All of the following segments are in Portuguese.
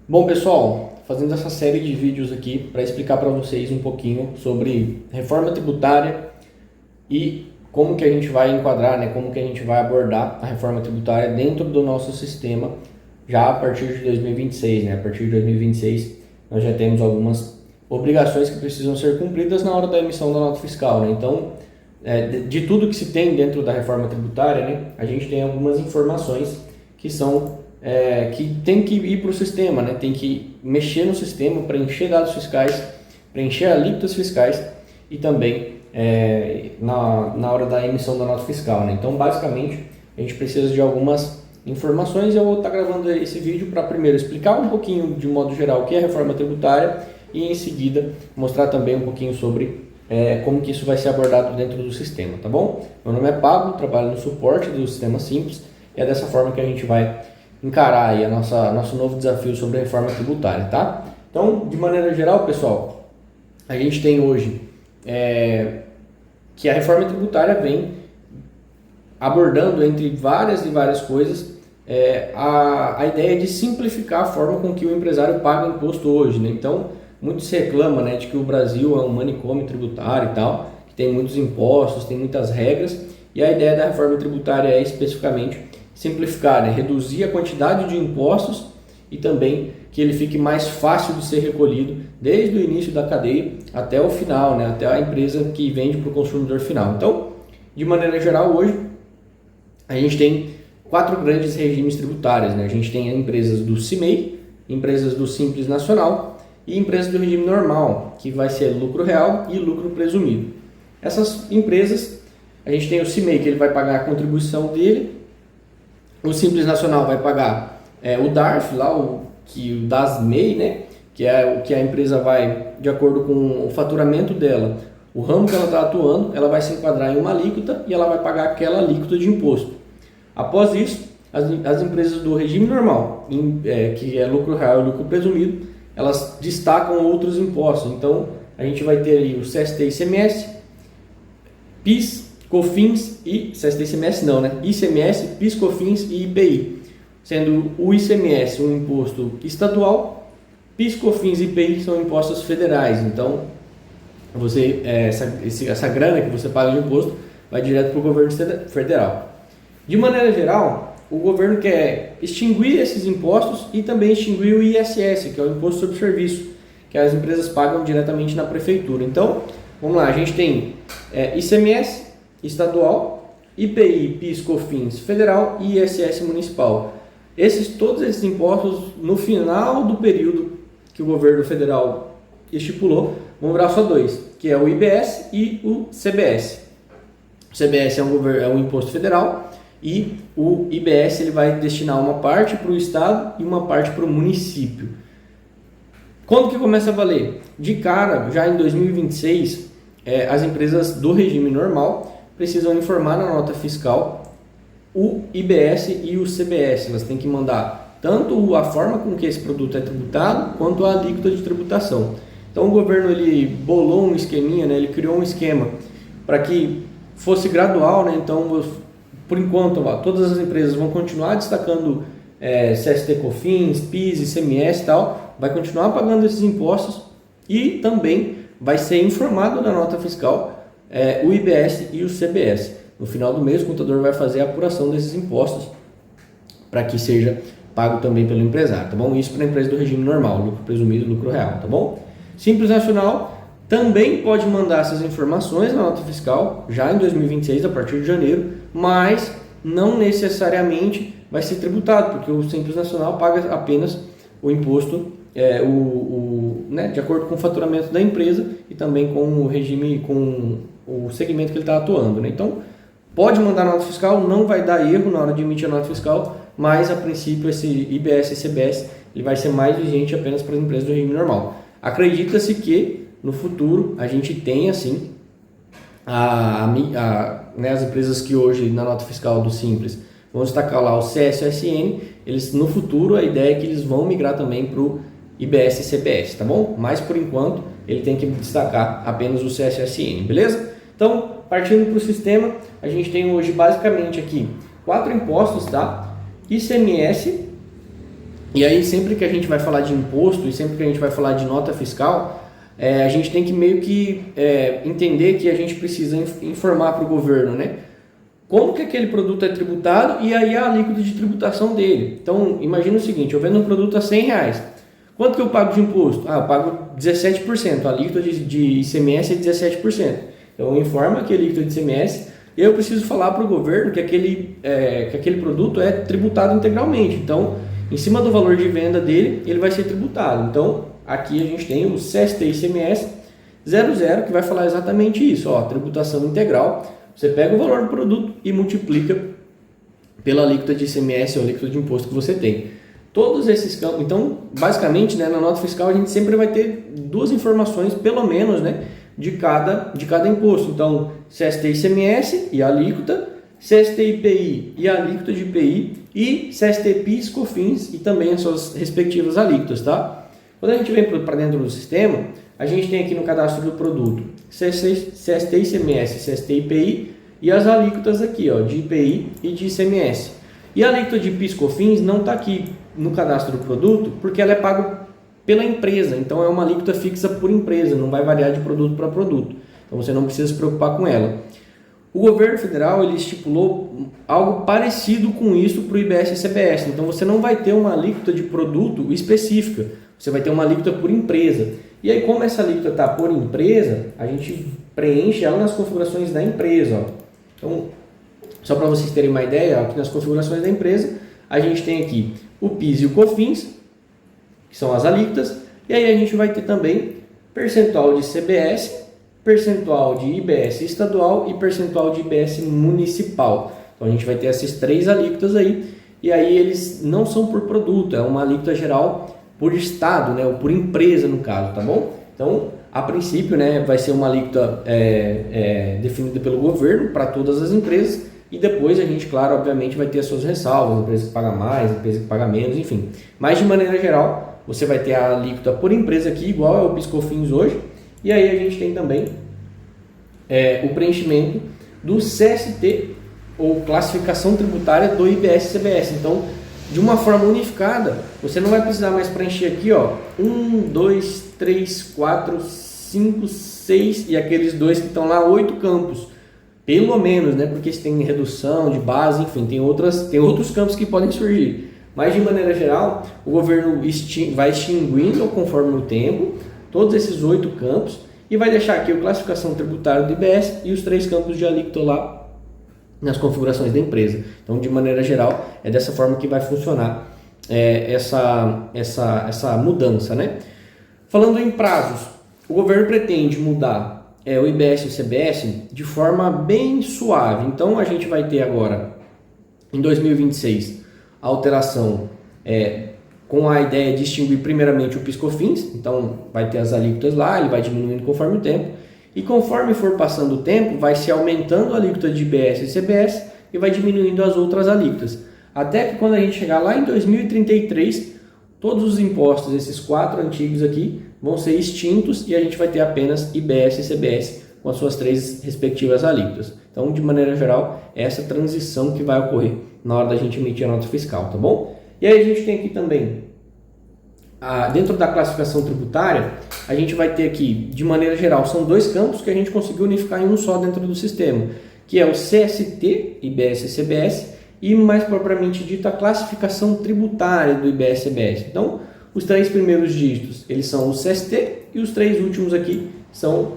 Bom, pessoal, fazendo essa série de vídeos aqui para explicar para vocês um pouquinho sobre reforma tributária e como que a gente vai enquadrar, né, como que a gente vai abordar a reforma tributária dentro do nosso sistema já a partir de 2026, né? A partir de 2026 nós já temos algumas obrigações que precisam ser cumpridas na hora da emissão da nota fiscal, né? Então, de tudo que se tem dentro da reforma tributária, né, a gente tem algumas informações que são que tem que ir para o sistema, né? Tem que mexer no sistema, preencher dados fiscais, preencher alíquotas fiscais e também na hora da emissão da nota fiscal, né? Então, basicamente, a gente precisa de algumas informações. Eu vou estar gravando esse vídeo para primeiro explicar um pouquinho de modo geral o que é a reforma tributária e em seguida mostrar também um pouquinho sobre como que isso vai ser abordado dentro do sistema, tá bom? Meu nome é Pablo, trabalho no suporte do Sistema Simples e é dessa forma que a gente vai encarar aí nosso novo desafio sobre a reforma tributária, tá? Então, de maneira geral, pessoal, a gente tem hoje que a reforma tributária vem abordando, entre várias e várias coisas, a ideia de simplificar a forma com que o empresário paga imposto hoje, né? Então, muito se reclama, né, de que o Brasil é um manicômio tributário e tal, que tem muitos impostos, tem muitas regras, e a ideia da reforma tributária é especificamente simplificar, né? Reduzir a quantidade de impostos e também que ele fique mais fácil de ser recolhido desde o início da cadeia até o final, né? Até a empresa que vende para o consumidor final. Então, de maneira geral, hoje a gente tem 4 grandes regimes tributários, né? A gente tem empresas do CIMEI, empresas do Simples Nacional e empresas do regime normal, que vai ser lucro real e lucro presumido. Essas empresas, a gente tem o CIMEI, que ele vai pagar a contribuição dele. O Simples Nacional vai pagar o DARF, lá, o DAS-MEI, né? Que é o que a empresa vai, de acordo com o faturamento dela, o ramo que ela está atuando, ela vai se enquadrar em uma alíquota e ela vai pagar aquela alíquota de imposto. Após isso, as empresas do regime normal, que é lucro real e lucro presumido, elas destacam outros impostos. Então, a gente vai ter aí o CST e ICMS, PIS, COFINS e CST e ICMS não, né? ICMS, PIS, COFINS e IPI, sendo o ICMS um imposto estadual, PIS, COFINS e IPI são impostos federais. Então, essa grana que você paga de imposto vai direto para o governo federal. De maneira geral, o governo quer extinguir esses impostos e também extinguir o ISS, que é o Imposto sobre Serviço, que as empresas pagam diretamente na prefeitura. Então, vamos lá, a gente tem ICMS estadual, IPI, PIS, COFINS federal e ISS municipal. Todos esses impostos, no final do período que o governo federal estipulou, vão virar só 2, que é o IBS e o CBS. O CBS é um imposto federal e o IBS ele vai destinar uma parte para o estado e uma parte para o município. Quando que começa a valer? De cara, já em 2026, as empresas do regime normal precisam informar na nota fiscal o IBS e o CBS. Elas têm que mandar tanto a forma com que esse produto é tributado, quanto a alíquota de tributação. Então o governo ele bolou um esqueminha, né? Ele criou um esquema para que fosse gradual, né? Então, por enquanto, todas as empresas vão continuar destacando CST, COFINS, PIS, ICMS e tal, vai continuar pagando esses impostos e também vai ser informado na nota fiscal o IBS e o CBS. No final do mês, o contador vai fazer a apuração desses impostos para que seja pago também pelo empresário, tá bom? Isso para a empresa do regime normal, lucro presumido, lucro real, tá bom? Simples Nacional também pode mandar essas informações na nota fiscal já em 2026, a partir de janeiro, mas não necessariamente vai ser tributado, porque o Simples Nacional paga apenas o imposto né, de acordo com o faturamento da empresa e também com o regime, com o segmento que ele está atuando, né? Então, pode mandar nota fiscal, não vai dar erro na hora de emitir a nota fiscal, mas a princípio esse IBS e CBS ele vai ser mais vigente apenas para as empresas do regime normal. Acredita-se que no futuro a gente tenha assim né, as empresas que hoje na nota fiscal do Simples vão destacar lá o CSSN, eles no futuro a ideia é que eles vão migrar também para o IBS e CBS, tá bom? Mas por enquanto ele tem que destacar apenas o CSSN, beleza? Então, partindo para o sistema, a gente tem hoje basicamente aqui 4 impostos, tá? ICMS, E aí sempre que a gente vai falar de imposto e sempre que a gente vai falar de nota fiscal, a gente tem que meio que entender que a gente precisa informar para o governo, né? Como que aquele produto é tributado e aí a alíquota de tributação dele. Então, imagina o seguinte, eu vendo um produto a R$100. Quanto que eu pago de imposto? Eu pago 17%, a alíquota de ICMS é 17%. Então, eu informo aqui a alíquota de ICMS e eu preciso falar para o governo que aquele produto é tributado integralmente. Então, em cima do valor de venda dele, ele vai ser tributado. Então, aqui a gente tem o CST ICMS 00, que vai falar exatamente isso, tributação integral. Você pega o valor do produto e multiplica pela alíquota de ICMS ou alíquota de imposto que você tem. Todos esses campos, então, basicamente, né, na nota fiscal a gente sempre vai ter duas informações, pelo menos, né, de cada imposto. Então, CST ICMS e a alíquota, CST IPI e a alíquota de IPI e CST PIS, COFINS e também as suas respectivas alíquotas, tá? Quando a gente vem para dentro do sistema, a gente tem aqui no cadastro do produto CST ICMS, CST IPI e as alíquotas aqui, de IPI e de ICMS. E a alíquota de PIS, COFINS não está aqui no cadastro do produto porque ela é paga pela empresa, então é uma alíquota fixa por empresa, não vai variar de produto para produto, então você não precisa se preocupar com ela. O governo federal ele estipulou algo parecido com isso para o IBS e CBS, então você não vai ter uma alíquota de produto específica, você vai ter uma alíquota por empresa. E aí, como essa alíquota está por empresa, a gente preenche ela nas configurações da empresa. Então, só para vocês terem uma ideia, aqui nas configurações da empresa, a gente tem aqui o PIS e o COFINS, que são as alíquotas, e aí a gente vai ter também percentual de CBS, percentual de IBS estadual e percentual de IBS municipal. Então a gente vai ter essas três alíquotas aí, e aí eles não são por produto, é uma alíquota geral por estado, né, ou por empresa no caso, tá bom? Então, a princípio, né, vai ser uma alíquota definida pelo governo para todas as empresas, e depois a gente, claro, obviamente vai ter as suas ressalvas, empresa que paga mais, empresa que paga menos, enfim. Mas de maneira geral, você vai ter a alíquota por empresa aqui, igual é o PIS/COFINS hoje, e aí a gente tem também o preenchimento do CST, ou classificação tributária do IBS-CBS. Então, de uma forma unificada, você não vai precisar mais preencher aqui, 1, 2, 3, 4, 5, 6 e aqueles dois que estão lá, 8 campos. Pelo menos, né? Porque tem redução de base, enfim, tem outros campos que podem surgir. Mas de maneira geral, o governo vai extinguindo conforme o tempo todos esses 8 campos e vai deixar aqui a classificação tributária do IBS e os 3 campos de alíquota lá nas configurações da empresa. Então, de maneira geral, é dessa forma que vai funcionar essa mudança, né? Falando em prazos, o governo pretende mudar o IBS e o CBS de forma bem suave. Então, a gente vai ter agora, em 2026, a alteração com a ideia de extinguir primeiramente o PIS/COFINS. Então, vai ter as alíquotas lá, ele vai diminuindo conforme o tempo. E conforme for passando o tempo, vai se aumentando a alíquota de IBS e CBS e vai diminuindo as outras alíquotas. Até que quando a gente chegar lá em 2033, todos os impostos, esses 4 antigos aqui, vão ser extintos e a gente vai ter apenas IBS e CBS com as suas 3 respectivas alíquotas. Então, de maneira geral, é essa transição que vai ocorrer na hora da gente emitir a nota fiscal, tá bom? E aí a gente tem aqui também, dentro da classificação tributária, a gente vai ter aqui, de maneira geral, são 2 campos que a gente conseguiu unificar em um só dentro do sistema, que é o CST, IBS e CBS, e mais propriamente dito a classificação tributária do IBS e CBS. Então, os 3 primeiros dígitos, eles são o CST e os 3 últimos aqui são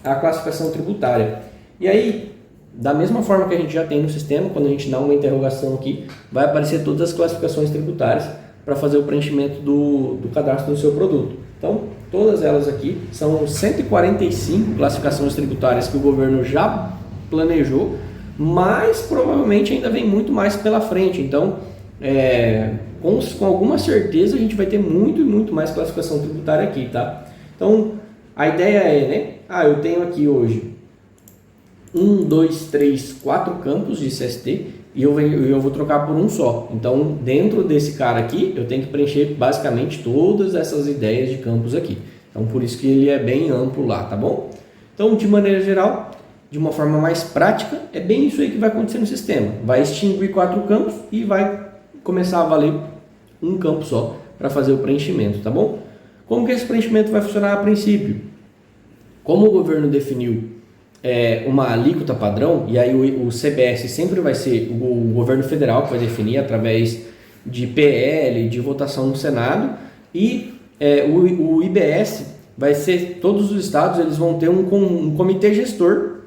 a classificação tributária. E aí, da mesma forma que a gente já tem no sistema, quando a gente dá uma interrogação aqui, vai aparecer todas as classificações tributárias para fazer o preenchimento do cadastro do seu produto. Então, todas elas aqui são 145 classificações tributárias que o governo já planejou, mas provavelmente ainda vem muito mais pela frente. Então, com alguma certeza a gente vai ter muito mais classificação tributária aqui, tá? Então, a ideia é, né? Eu tenho aqui hoje 1, 2, 3, 4 campos de CST e eu vou trocar por um só. Então, dentro desse cara aqui, eu tenho que preencher basicamente todas essas ideias de campos aqui. Então, por isso que ele é bem amplo lá, tá bom? Então, de maneira geral, de uma forma mais prática, é bem isso aí que vai acontecer no sistema. Vai extinguir 4 campos e vai começar a valer um campo só para fazer o preenchimento, tá bom? Como que esse preenchimento vai funcionar a princípio? Como o governo definiu uma alíquota padrão, e aí o CBS sempre vai ser o governo federal que vai definir através de PL, de votação no Senado, e o IBS vai ser, todos os estados eles vão ter um comitê gestor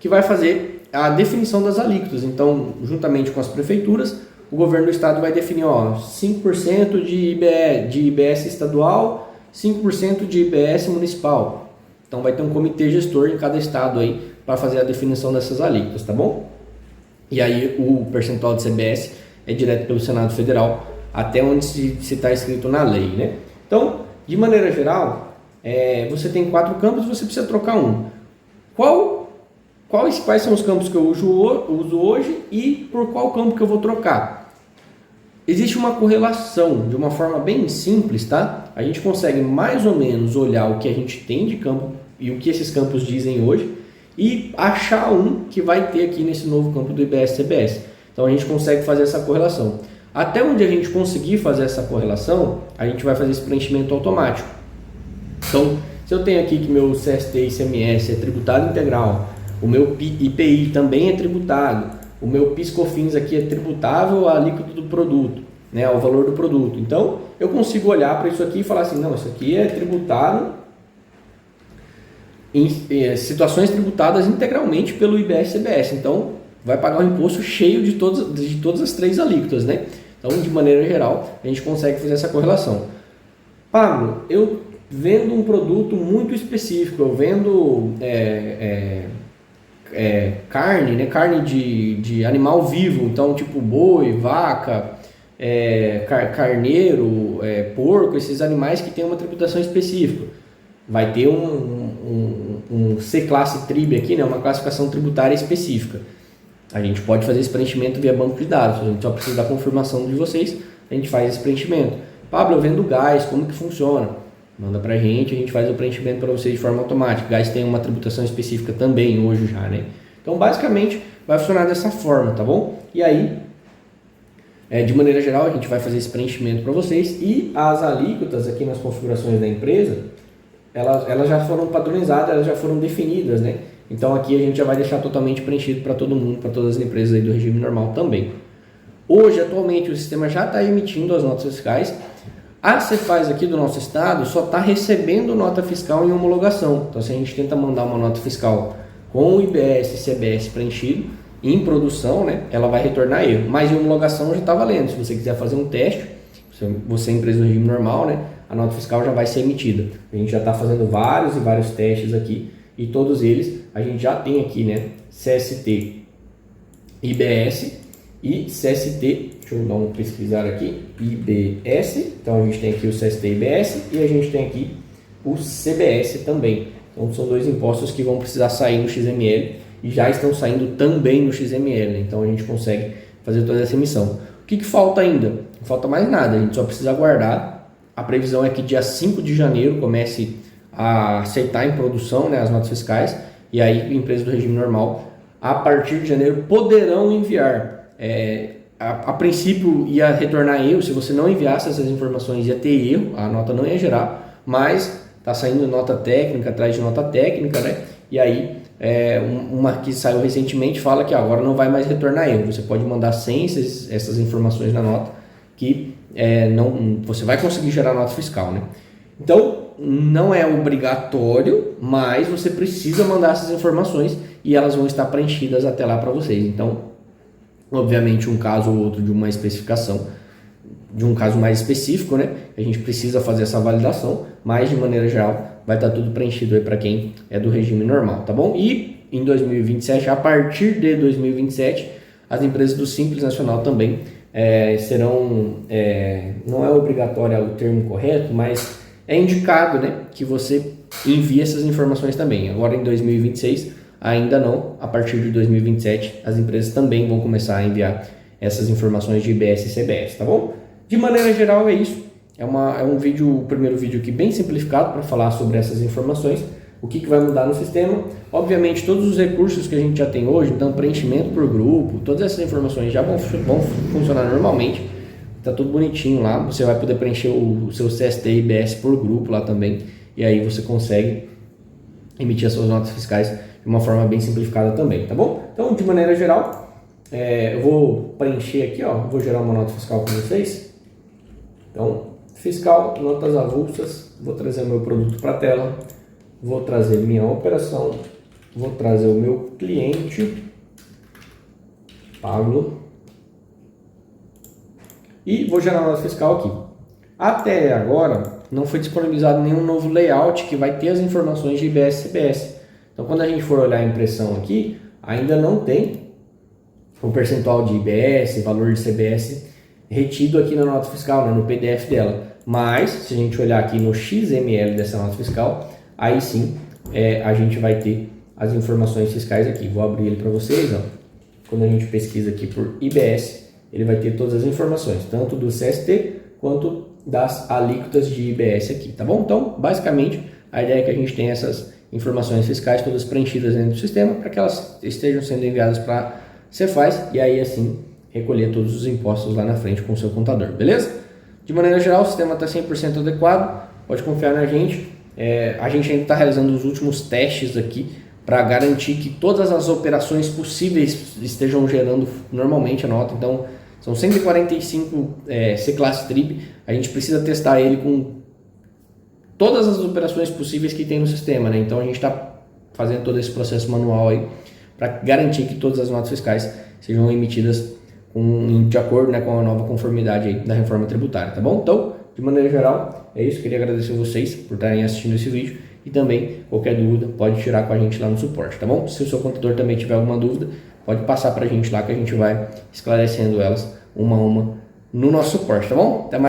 que vai fazer a definição das alíquotas. Então, juntamente com as prefeituras, o governo do estado vai definir 5% de IBS estadual, 5% de IBS municipal. Então vai ter um comitê gestor em cada estado aí para fazer a definição dessas alíquotas, tá bom? E aí o percentual de CBS é direto pelo Senado Federal até onde se está escrito na lei, né? Então, de maneira geral, você tem 4 campos e você precisa trocar um. Quais são os campos que eu uso hoje e por qual campo que eu vou trocar? Existe uma correlação de uma forma bem simples, tá? A gente consegue mais ou menos olhar o que a gente tem de campo e o que esses campos dizem hoje e achar um que vai ter aqui nesse novo campo do IBS-CBS. Então a gente consegue fazer essa correlação. Até onde a gente conseguir fazer essa correlação, a gente vai fazer esse preenchimento automático. Então, se eu tenho aqui que meu CST e ICMS é tributado integral, o meu IPI também é tributado, o meu PIS/COFINS aqui é tributável à alíquota do produto, né, ao valor do produto. Então, eu consigo olhar para isso aqui e falar assim, não, isso aqui é tributado em situações tributadas integralmente pelo IBS-CBS. Então, vai pagar um imposto cheio de todas as 3 alíquotas, né? Então, de maneira geral, a gente consegue fazer essa correlação. Pablo, eu vendo um produto muito específico, eu vendo carne, né? Carne de animal vivo, então tipo boi, vaca, carneiro, porco, esses animais que têm uma tributação específica. Vai ter um C-classe TRIB aqui, né? Uma classificação tributária específica. A gente pode fazer esse preenchimento via banco de dados, a gente só precisa da confirmação de vocês, a gente faz esse preenchimento. Pablo, eu vendo gás, como que funciona? Manda pra gente, a gente faz o preenchimento para vocês de forma automática. Gás tem uma tributação específica também hoje já, né? Então, basicamente, vai funcionar dessa forma, tá bom? E aí, de maneira geral, a gente vai fazer esse preenchimento para vocês e as alíquotas aqui nas configurações da empresa, elas já foram padronizadas, elas já foram definidas, né? Então aqui a gente já vai deixar totalmente preenchido para todo mundo, para todas as empresas aí do regime normal também. Hoje, atualmente, o sistema já está emitindo as notas fiscais. A Cefaz aqui do nosso estado só está recebendo nota fiscal em homologação. Então, se a gente tenta mandar uma nota fiscal com o IBS e CBS preenchido, em produção, né, ela vai retornar erro. Mas em homologação já está valendo. Se você quiser fazer um teste, você é empresa do regime normal, né, a nota fiscal já vai ser emitida. A gente já está fazendo vários e vários testes aqui. E todos eles a gente já tem aqui, né? CST IBS e CST, deixa eu dar um pesquisar aqui, IBS. Então a gente tem aqui o CST IBS e a gente tem aqui o CBS também. Então são 2 impostos que vão precisar sair no XML e já estão saindo também no XML, né? Então a gente consegue fazer toda essa emissão. O que falta ainda? Não falta mais nada, a gente só precisa aguardar. A previsão é que dia 5 de janeiro comece a aceitar em produção, né, as notas fiscais, e aí empresas do regime normal, a partir de janeiro, poderão enviar. A princípio ia retornar erro, se você não enviasse essas informações ia ter erro, a nota não ia gerar, mas está saindo nota técnica, atrás de nota técnica, né? E aí uma que saiu recentemente fala que agora não vai mais retornar erro, você pode mandar sem essas informações na nota, que você vai conseguir gerar nota fiscal, né? Então, não é obrigatório, mas você precisa mandar essas informações e elas vão estar preenchidas até lá para vocês. Então, obviamente, um caso ou outro de uma especificação, de um caso mais específico, né? A gente precisa fazer essa validação, mas de maneira geral vai estar tudo preenchido aí para quem é do regime normal, tá bom? E em 2027, a partir de 2027, as empresas do Simples Nacional também serão, não é obrigatório o termo correto, mas é indicado, né, que você envie essas informações também. Agora em 2026 ainda não, a partir de 2027 as empresas também vão começar a enviar essas informações de IBS e CBS, tá bom? De maneira geral é isso, o primeiro vídeo aqui bem simplificado para falar sobre essas informações, o que vai mudar no sistema. Obviamente todos os recursos que a gente já tem hoje, então preenchimento por grupo, todas essas informações já vão funcionar normalmente. Tá tudo bonitinho lá. Você vai poder preencher o seu CST e IBS por grupo lá também. E aí você consegue emitir as suas notas fiscais de uma forma bem simplificada também, tá bom? Então, de maneira geral, eu vou preencher aqui, ó, vou gerar uma nota fiscal para vocês. Então, fiscal, notas avulsas, vou trazer o meu produto para a tela, vou trazer minha operação, vou trazer o meu cliente, Pablo, e vou gerar a nota fiscal aqui. Até agora, não foi disponibilizado nenhum novo layout que vai ter as informações de IBS e CBS. Então, quando a gente for olhar a impressão aqui, ainda não tem o percentual de IBS, valor de CBS retido aqui na nota fiscal, né, no PDF dela. Mas, se a gente olhar aqui no XML dessa nota fiscal, aí sim a gente vai ter as informações fiscais aqui. Vou abrir ele para vocês. Ó. Quando a gente pesquisa aqui por IBS, ele vai ter todas as informações, tanto do CST quanto das alíquotas de IBS aqui, tá bom? Então, basicamente, a ideia é que a gente tenha essas informações fiscais todas preenchidas dentro do sistema para que elas estejam sendo enviadas para Cefaz e aí assim recolher todos os impostos lá na frente com o seu contador, beleza? De maneira geral, o sistema está 100% adequado, pode confiar na gente. A gente ainda está realizando os últimos testes aqui para garantir que todas as operações possíveis estejam gerando normalmente a nota. Então, são 145 C-Class Trib, a gente precisa testar ele com todas as operações possíveis que tem no sistema, né? Então a gente está fazendo todo esse processo manual aí para garantir que todas as notas fiscais sejam emitidas de acordo, né, com a nova conformidade aí da reforma tributária, tá bom? Então, de maneira geral, é isso. Queria agradecer a vocês por estarem assistindo esse vídeo e também, qualquer dúvida, pode tirar com a gente lá no suporte, tá bom? Se o seu contador também tiver alguma dúvida, pode passar para a gente lá que a gente vai esclarecendo elas uma a uma no nosso suporte, tá bom? Até mais.